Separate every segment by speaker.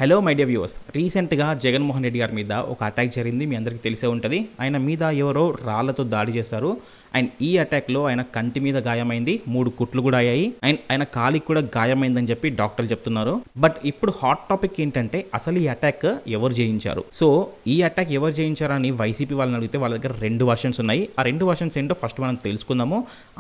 Speaker 1: Hello my dear viewers, రీసెంట్గా జగన్మోహన్ రెడ్డి గారి మీద ఒక అటాక్ జరిగింది. మీ అందరికీ తెలిసే ఉంటుంది. ఆయన మీద ఎవరో రాళ్లతో దాడి చేశారు. అండ్ ఈ అటాక్లో ఆయన కంటి మీద గాయమైంది, 3 కుట్లు కూడా అయ్యాయి. అండ్ ఆయన కాలికి కూడా గాయమైందని చెప్పి డాక్టర్లు చెప్తున్నారు. బట్ ఇప్పుడు హాట్ టాపిక్ ఏంటంటే అసలు ఈ అటాక్ ఎవరు చేయించారు? సో ఈ అటాక్ ఎవరు చేయించారని వైసీపీ వాళ్ళని అడిగితే వాళ్ళ దగ్గర 2 వర్షన్స్ ఉన్నాయి. ఆ 2 వర్షన్స్ ఏంటో ఫస్ట్ మనం తెలుసుకుందాము.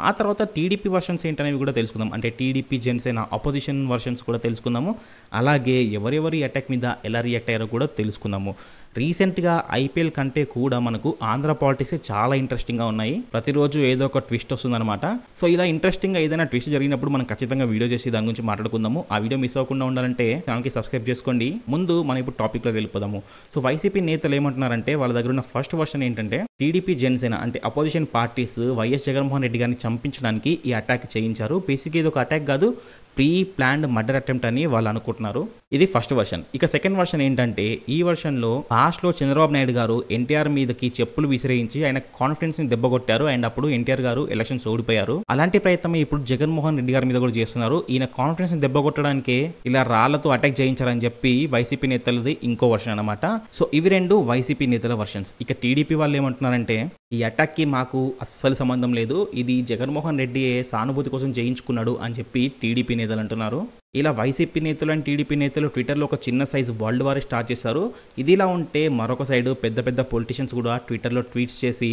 Speaker 1: ఆ తర్వాత టీడీపీ వర్షన్స్ ఏంటనేవి కూడా తెలుసుకుందాం. అంటే టీడీపీ జనసేన అపోజిషన్ వర్షన్స్ కూడా తెలుసుకుందాము. అలాగే ఎవరెవరి అటాక్ మీద ఎలా రియాక్ట్ అయ్యారో కూడా తెలుసుకుందాము. రీసెంట్గా ఐపీఎల్ కంటే కూడా మనకు ఆంధ్ర పాలిటిక్స్ చాలా ఇంట్రెస్టింగ్గా ఉన్నాయి. ప్రతిరోజు ఏదో ఒక ట్విస్ట్ వస్తుందన్నమాట. సో ఇలా ఇంట్రెస్టింగ్గా ఏదైనా ట్విస్ట్ జరిగినప్పుడు మనం ఖచ్చితంగా వీడియో చేసి దాని గురించి మాట్లాడుకుందాము. ఆ వీడియో మిస్ అవ్వకుండా ఉండాలంటే ఛానల్కి సబ్స్క్రైబ్ చేసుకోండి. ముందు మనం ఇప్పుడు టాపిక్లో వెళ్ళిపోదాము. సో వైసీపీ నేతలు ఏమంటున్నారంటే వాళ్ళ దగ్గర ఉన్న ఫస్ట్ వర్షన్ ఏంటంటే టీడీపీ జనసేన అంటే opposition parties YS Jaganmohan Reddy గారిని చంపించడానికి ఈ అటాక్ చేయించారు. బేసిక్గా ఇది ఒక అటాక్ కాదు, ప్రీ ప్లాన్డ్ మర్డర్ అటెంప్ట్ అని వాళ్ళు అనుకుంటున్నారు. ఇది ఫస్ట్ వర్షన్. ఇక సెకండ్ వర్షన్ ఏంటంటే ఈ వర్షన్లో పాస్ట్లో చంద్రబాబు నాయుడు గారు ఎన్టీఆర్ మీదకి చెప్పులు విసిరేయించి ఆయన కాన్ఫిడెన్స్ ని దెబ్బకొట్టారు. అండ్ అప్పుడు ఎన్టీఆర్ గారు ఎలక్షన్స్ ఓడిపోయారు. అలాంటి ప్రయత్నం ఇప్పుడు జగన్మోహన్ రెడ్డి గారి మీద కూడా చేస్తున్నారు. ఈయన కాన్ఫిడెన్స్ ని దెబ్బకొట్టడానికే ఇలా రాళ్లతో అటాక్ చేయించారని చెప్పి వైసీపీ నేతలది ఇంకో వర్షన్ అనమాట. సో ఇవి 2 వైసీపీ నేతల వర్షన్స్. ఇక టీడీపీ వాళ్ళు ఏమంటున్నారంటే ఈ అటాక్ కి మాకు అస్సలు సంబంధం లేదు, ఇది జగన్మోహన్ రెడ్డి సానుభూతి కోసం చేయించుకున్నాడు అని చెప్పి టీడీపీ నేతలు అంటున్నారు. ఇలా వైసీపీ నేతలు అండ్ టీడీపీ నేతలు ట్విట్టర్లో ఒక చిన్న సైజు వరల్డ్ వార్ స్టార్ట్ చేశారు. ఇది ఇలా ఉంటే మరొక సైడ్ పెద్ద పెద్ద పొలిటీషియన్స్ కూడా ట్విట్టర్లో ట్వీట్స్ చేసి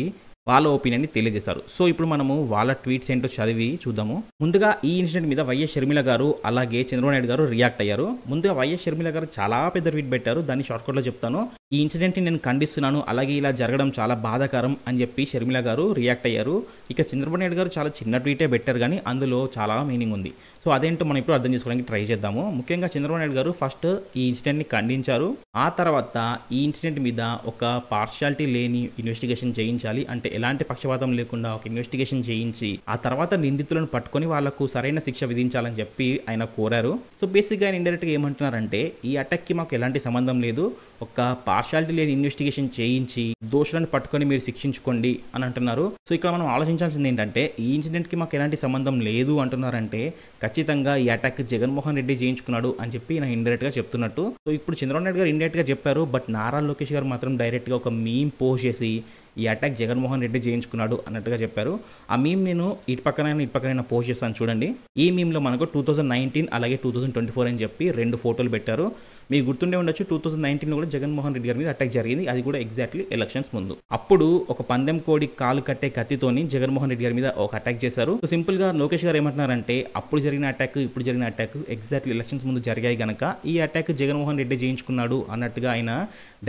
Speaker 1: వాళ్ళ ఒపీనియన్ని తెలియజేశారు. సో ఇప్పుడు మనము వాళ్ళ ట్వీట్స్ ఏంటో చదివి చూద్దాము. ముందుగా ఈ ఇన్సిడెంట్ మీద వైఎస్ షర్మిల గారు అలాగే చంద్రబాబు నాయుడు గారు రియాక్ట్ అయ్యారు. ముందుగా వైఎస్ షర్మిల గారు చాలా పెద్ద ట్వీట్ పెట్టారు. దాన్ని షార్ట్కట్లో చెప్తాను. ఈ ఇన్సిడెంట్ని నేను ఖండిస్తున్నాను, అలాగే ఇలా జరగడం చాలా బాధాకరం అని చెప్పి షర్మిల గారు రియాక్ట్ అయ్యారు. ఇక చంద్రబాబు నాయుడు గారు చాలా చిన్న ట్వీటే పెట్టారు, కానీ అందులో చాలా మీనింగ్ ఉంది. సో అదేంటో మనం ఇప్పుడు అర్థం చేసుకోవడానికి ట్రై చేద్దాము. ముఖ్యంగా చంద్రబాబు నాయుడు గారు ఫస్ట్ ఈ ఇన్సిడెంట్ని ఖండించారు. ఆ తర్వాత ఈ ఇన్సిడెంట్ మీద ఒక పార్షియాలిటీ లేని ఇన్వెస్టిగేషన్ చేయించాలి, అంటే ఎలాంటి పక్షపాతం లేకుండా ఒక ఇన్వెస్టిగేషన్ చేయించి ఆ తర్వాత నిందితులను పట్టుకొని వాళ్లకు సరైన శిక్ష విధించాలని చెప్పి ఆయన కోరారు. సో బేసిక్గా ఆయన ఇండైరెక్ట్గా ఏమంటున్నారంటే ఈ అటాక్కి మాకు ఎలాంటి సంబంధం లేదు, ఒక పార్షియాలిటీ లేని ఇన్వెస్టిగేషన్ చేయించి దోషులను పట్టుకొని మీరు శిక్షించుకోండి అని అంటున్నారు. సో ఇక్కడ మనం ఆలోచించాల్సింది ఏంటంటే ఈ ఇన్సిడెంట్కి మాకు ఎలాంటి సంబంధం లేదు అంటున్నారంటే ఖచ్చితంగా ఈ అటాక్ జగన్మోహన్ రెడ్డి చేయించుకున్నాడు అని చెప్పి నేను ఇండైరెక్ట్గా చెప్తున్నట్టు. సో ఇప్పుడు చంద్రబాబు నాయుడు గారు ఇండైరెక్ట్గా చెప్పారు, బట్ నారా లోకేష్ గారు మాత్రం డైరెక్ట్గా ఒక మీమ్ పోస్ట్ చేసి ఈ అటాక్ జగన్మోహన్ రెడ్డి చేయించుకున్నాడు అన్నట్టుగా చెప్పారు. ఆ మీమ్ నేను ఇటు పక్కన పోస్ట్ చేస్తాను చూడండి. ఈ మీమ్లో మనకు 2019 అలాగే 2024 అని చెప్పి 2 ఫోటోలు పెట్టారు. మీకు గుర్తుండే ఉండొచ్చు, 2019 కూడా జగన్మోహన్ రెడ్డి గారి మీద అటాక్ జరిగింది. అది కూడా ఎగ్జాక్ట్లీ ఎలక్షన్స్ ముందు. అప్పుడు ఒక పందెం కోడి కాలు కట్టే కత్తితోని జగన్మోహన్ రెడ్డి గారి మీద ఒక అటాక్ చేశారు. సో సింపుల్ గా లోకేష్ గారు ఏమంటున్నారంటే అప్పుడు జరిగిన అటాక్ ఇప్పుడు జరిగిన అటాక్ ఎగ్జాక్ట్లీ ఎలక్షన్స్ ముందు జరిగాయి గనక ఈ అటాక్ జగన్మోహన్ రెడ్డి చేయించుకున్నాడు అన్నట్టుగా ఆయన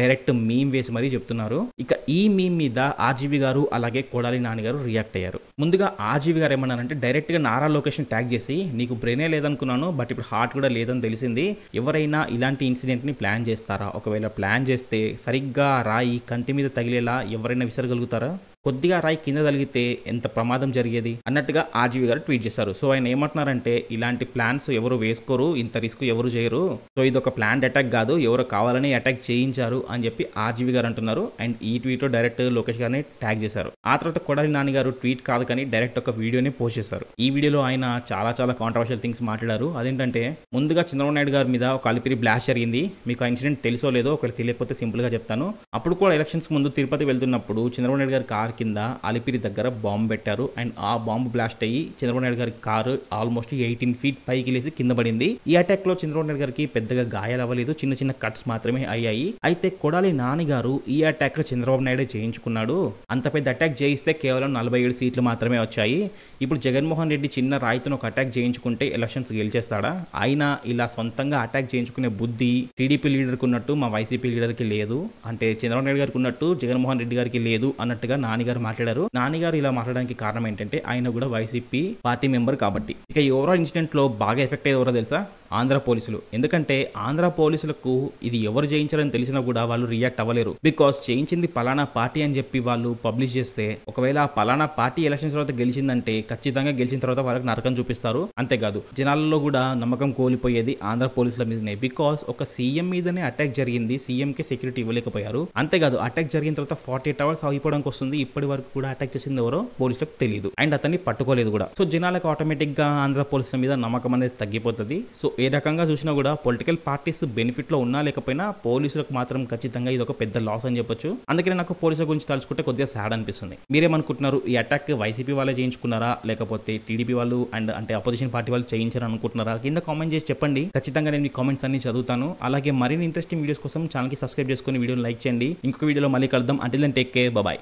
Speaker 1: డైరెక్ట్ మీమ్ వేసి మరీ చెప్తున్నారు. ఇక ఈ మీమ్ మీద ఆర్జీవి గారు అలాగే కొడాలి నాని గారు రియాక్ట్ అయ్యారు. ముందుగా ఆర్జీవి గారు ఏమన్నారంటే డైరెక్ట్ గా నారా లోకేష్ ట్యాగ్ చేసి నీకు బ్రెయినే లేదనుకున్నాను, బట్ ఇప్పుడు హార్ట్ కూడా లేదని తెలిసింది. ఎవరైనా ఇలాంటి ఇన్సిడెంట్ ని ప్లాన్ చేస్తారా? ఒకవేళ ప్లాన్ చేస్తే సరిగ్గా రాయి కంటి మీద తగిలేలా ఎవరైనా విసరగలుగుతారా? కొద్దిగా రాయి కింద తగిలితే ఎంత ప్రమాదం జరిగేది అన్నట్టుగా ఆర్జీవి గారు ట్వీట్ చేశారు. సో ఆయన ఏమంటున్నారంటే ఇలాంటి ప్లాన్స్ ఎవరు వేసుకోరు, ఇంత రిస్క్ ఎవరు చేయరు. సో ఇది ఒక ప్లాన్డ్ అటాక్ కాదు, ఎవరు కావాలని అటాక్ చేయించారు అని చెప్పి ఆర్జీవి గారు అంటున్నారు. అండ్ ఈ ట్వీట్ లో డైరెక్ట్ లోకేష్ గారిని ట్యాగ్ చేశారు. ఆ తర్వాత కొడాలి నాని గారు ట్వీట్ కాదు కానీ డైరెక్ట్ ఒక వీడియోని పోస్ట్ చేశారు. ఈ వీడియోలో ఆయన చాలా కాంట్రవర్షియల్ థింగ్స్ మాట్లాడారు. అదేంటంటే ముందుగా చంద్రబాబు నాయుడు గారి మీద ఒక అలిపిరి బ్లాస్ట్ జరిగింది. మీకు ఆ ఇన్సిడెంట్ తెలుసో లేదో ఒకవేళ తెలియకపోతే సింపుల్ గా చెప్తాను. అప్పుడు కూడా ఎలక్షన్స్ ముందు తిరుపతి వెళ్తున్నప్పుడు చంద్రబాబు నాయుడు గారి కార్ కింద అలిపిరి దగ్గర బాంబు పెట్టారు. అండ్ ఆ బాంబు బ్లాస్ట్ అయ్యి చంద్రబాబు నాయుడు గారి కారు ఆల్మోస్ట్ 18 feet పైకి లేసి కింద పడింది. ఈ అటాక్ లో చంద్రబాబు నాయుడు గారికి పెద్దగా గాయాలు అవ్వలేదు, చిన్న కట్స్ మాత్రమే అయ్యాయి. అయితే కొడాలి నాని గారు ఈ అటాక్ చంద్రబాబు నాయుడు చేయించుకున్నాడు, అంత పెద్ద అటాక్ చేయిస్తే కేవలం 47 సీట్లు మాత్రమే వచ్చాయి. ఇప్పుడు జగన్మోహన్ రెడ్డి చిన్న రాయితో ఒక అటాక్ చేయించుకుంటే ఎలక్షన్స్ గెలిచేస్తాడా? ఆయన ఇలా సొంతంగా అటాక్ చేయించుకునే బుద్ధి టీడీపీ లీడర్కి ఉన్నట్టు మా వైసీపీ లీడర్కి లేదు, అంటే చంద్రబాబు నాయుడు గారికి ఉన్నట్టు జగన్మోహన్ రెడ్డి గారికి లేదు అన్నట్టుగా నాని గారు మాట్లాడారు. నాని గారు ఇలా మాట్లాడడానికి కారణం ఏంటంటే ఆయన కూడా వైసీపీ పార్టీ మెంబర్ కాబట్టి. ఇక ఈ ఓవరాల్ ఇన్సిడెంట్ లో బాగా ఎఫెక్ట్ అయ్యేది ఎవరో తెలుసా? ఆంధ్ర పోలీసులు. ఎందుకంటే ఆంధ్ర పోలీసులకు ఇది ఎవరు చేయించారని తెలిసినా కూడా వాళ్ళు రియాక్ట్ అవ్వలేరు. బికాస్ చేయించింది పలానా పార్టీ అని చెప్పి వాళ్ళు పబ్లిష్ చేస్తే ఒకవేళ ఆ పలానా పార్టీ ఎలక్షన్స్ తర్వాత గెలిచిందంటే ఖచ్చితంగా గెలిచిన తర్వాత వాళ్ళకి నరకం చూపిస్తారు. అంతేకాదు జనాలలో కూడా నమ్మకం కోల్పోయేది ఆంధ్ర పోలీసుల మీదనే. బికాస్ ఒక సీఎం మీదనే అటాక్ జరిగింది, సీఎం కి సెక్యూరిటీ ఇవ్వలేకపోయారు. అంతేకాదు అటాక్ జరిగిన తర్వాత 48 hours అయిపోవడానికి వస్తుంది, ఇప్పటి వరకు కూడా అటాక్ చేసింది ఎవరో పోలీసులకు తెలియదు. అండ్ అతన్ని పట్టుకోలేదు కూడా. సో జనాలకు ఆటోమేటిక్ గా ఆంధ్ర పోలీసుల మీద నమ్మకం అనేది తగ్గిపోతుంది. సో ఏ రకంగా చూసినా కూడా పొలిటికల్ పార్టీస్ బెనిఫిట్ లో ఉన్నా లేకపోయినా పోలీసులకు మాత్రం ఖచ్చితంగా ఇది ఒక పెద్ద లాస్ అని చెప్పొచ్చు. అందుకని నాకు పోలీసుల గురించి తలుచుకుంటే కొద్దిగా సాడ్ అనిపిస్తుంది. మీరేమనుకుంటున్నారు? ఈ అటాక్ వైసీపీ వాళ్ళే చేయించుకున్నారా లేకపోతే టీడీపీ వాళ్ళు అండ్ అంటే అపోజిషన్ పార్టీ వాళ్ళు చేయించారు అనుకుంటున్నారా? కింద కామెంట్ చేసి చెప్పండి. ఖచ్చితంగా నేను మీ కామెంట్స్ అన్ని చదువుతాను. అలాగే మరిన్ని ఇంట్రెస్టింగ్ వీడియోస్ కోసం ఛానల్ కి సబ్స్క్రైబ్ చేసుకుని వీడియోని లైక్ చేయండి. ఇంకొక వీడియోలో మళ్ళీ కలుద్దాం. Until then take care, by.